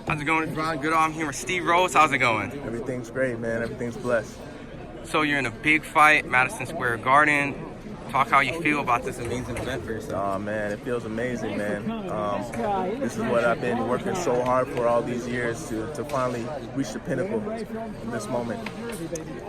How's it going, Ron? Good. I'm here with Steve Rose. How's it going? Everything's great, man. Everything's blessed. So you're in a big fight, Madison Square Garden. Talk how you feel about this amazing event for yourself. Oh, man, it feels amazing, man. This is what I've been working so hard for all these years to finally reach the pinnacle in this moment.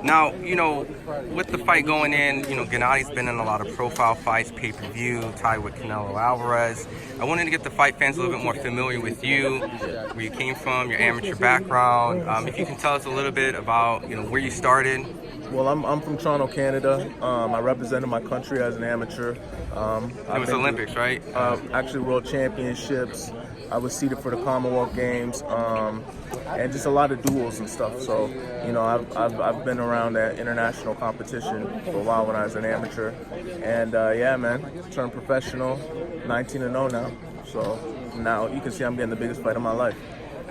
Now, with the fight going in, Gennady's been in a lot of profile fights, pay-per-view, tied with Canelo Alvarez. I wanted to get the fight fans a little bit more familiar with you, where you came from, your amateur background. If you can tell us a little bit about, where you started. Well, I'm from Toronto, Canada. I represented my country as an amateur. It was Olympics, right? Actually, World Championships. I was seeded for the Commonwealth Games, and just a lot of duels and stuff. So, I've been around that international competition for a while when I was an amateur. And yeah, man, turned professional, 19-0 now. So now you can see I'm getting the biggest fight of my life.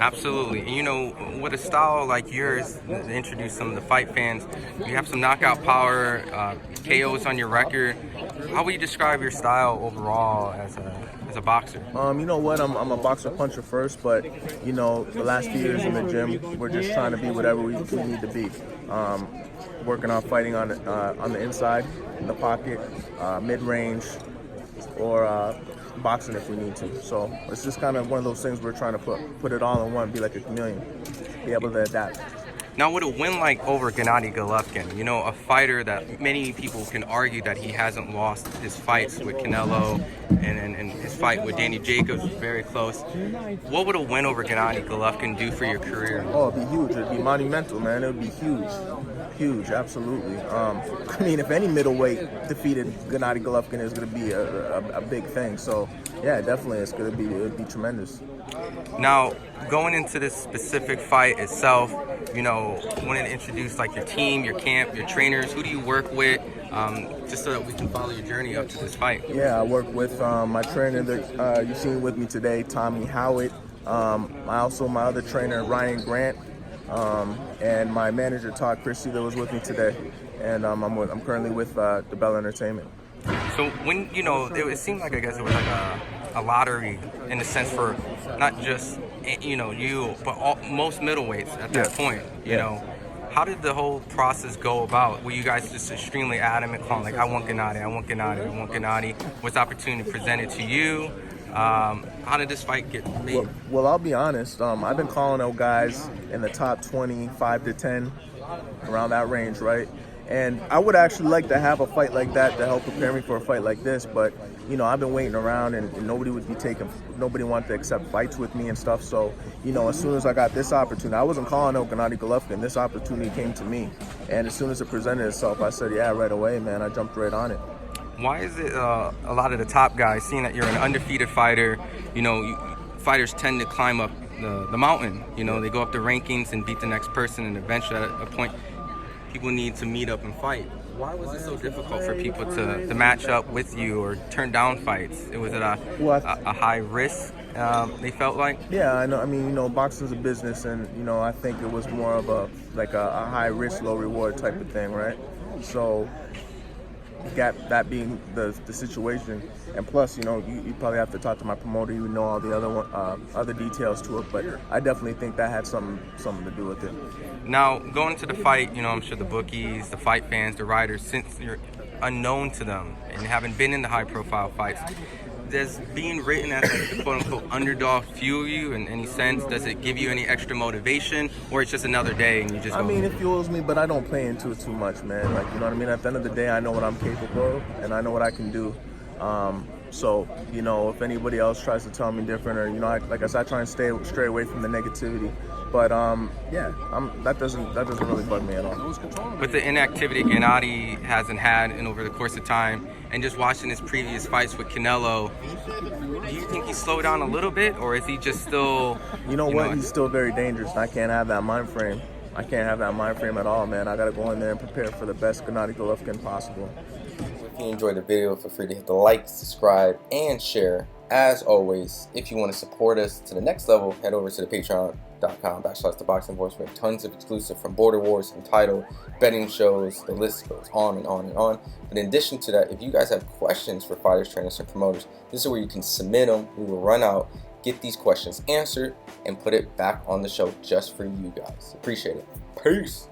Absolutely. And with a style like yours, to introduce some of the fight fans, you have some knockout power, KOs on your record. How would you describe your style overall as a boxer? You know what? I'm a boxer puncher first, but the last few years in the gym, we're just trying to be whatever we need to be. Working on fighting on the inside, in the pocket, mid-range, or boxing if we need to. So it's just kind of one of those things we're trying to put it all in one, be like a chameleon, be able to adapt. Now, with a win like over Gennady Golovkin, a fighter that many people can argue that he hasn't lost his fights with Canelo and his fight with Danny Jacobs was very close. What would a win over Gennady Golovkin do for your career? Oh, it'd be huge. It'd be monumental, man. It would be huge. Huge, absolutely. I mean, if any middleweight defeated Gennady Golovkin, is going to be a big thing. So, yeah, definitely, it would be tremendous. Now, going into this specific fight itself, wanted to introduce like your team, your camp, your trainers. Who do you work with, just so that we can follow your journey up to this fight? Yeah, I work with my trainer that you've seen with me today, Tommy Howitt. My other trainer, Ryan Grant. And my manager Todd Christie that was with me today, and I'm currently with the Bell Entertainment. So when it seemed like, I guess it was like a lottery in a sense for not just you, but most middleweights at that point. How did the whole process go about? Were you guys just extremely adamant, calling like, I want Gennady, I want Gennady, I want Gennady? Was the opportunity presented to you? How did this fight get made? Well, I'll be honest. I've been calling out guys in the top 25 to 10, around that range, right? And I would actually like to have a fight like that to help prepare me for a fight like this. But I've been waiting around, and nobody wanted to accept fights with me and stuff. So as soon as I got this opportunity, I wasn't calling out Gennady Golovkin. This opportunity came to me, and as soon as it presented itself, I said, yeah, right away, man. I jumped right on it. Why is it a lot of the top guys, seeing that you're an undefeated fighter, fighters tend to climb up the mountain. They go up the rankings and beat the next person, and eventually at a point, people need to meet up and fight. Why was it so difficult for people to match up with you or turn down fights? Was it a high risk, they felt like? Yeah, I know. I mean, boxing's a business, and, I think it was more of a high risk, low reward type of thing, right? So that being the situation, and plus you probably have to talk to my promoter, all the other details to it, but I definitely think that had something to do with it. Now, going into the fight, I'm sure the bookies, the fight fans, the writers, since you're unknown to them and haven't been in the high profile fights, does being written as a quote-unquote underdog fuel you in any sense? Does it give you any extra motivation, or it's just another day and you just go? I mean, it fuels me, but I don't play into it too much, man. Like, you know what I mean? At the end of the day, I know what I'm capable of, and I know what I can do. So, if anybody else tries to tell me different, or, like I said, I try and stray away from the negativity. But that doesn't really bug me at all. With the inactivity Gennady hasn't had over the course of time, and just watching his previous fights with Canelo, do you think he slowed down a little bit, or is he just still? He's still very dangerous. I can't have that mind frame. I can't have that mind frame at all, man. I got to go in there and prepare for the best Gennady Golovkin possible. If you enjoyed the video, feel free to hit the like, subscribe, and share. As always, if you want to support us to the next level, head over to the patreon.com/ThaBoxingVoice. We have tons of exclusive from Border Wars, Entitled, betting shows, the list goes on and on and on. But in addition to that, if you guys have questions for fighters, trainers, and promoters, this is where you can submit them. We will run out get these questions answered and put it back on the show just for you guys. Appreciate it. Peace.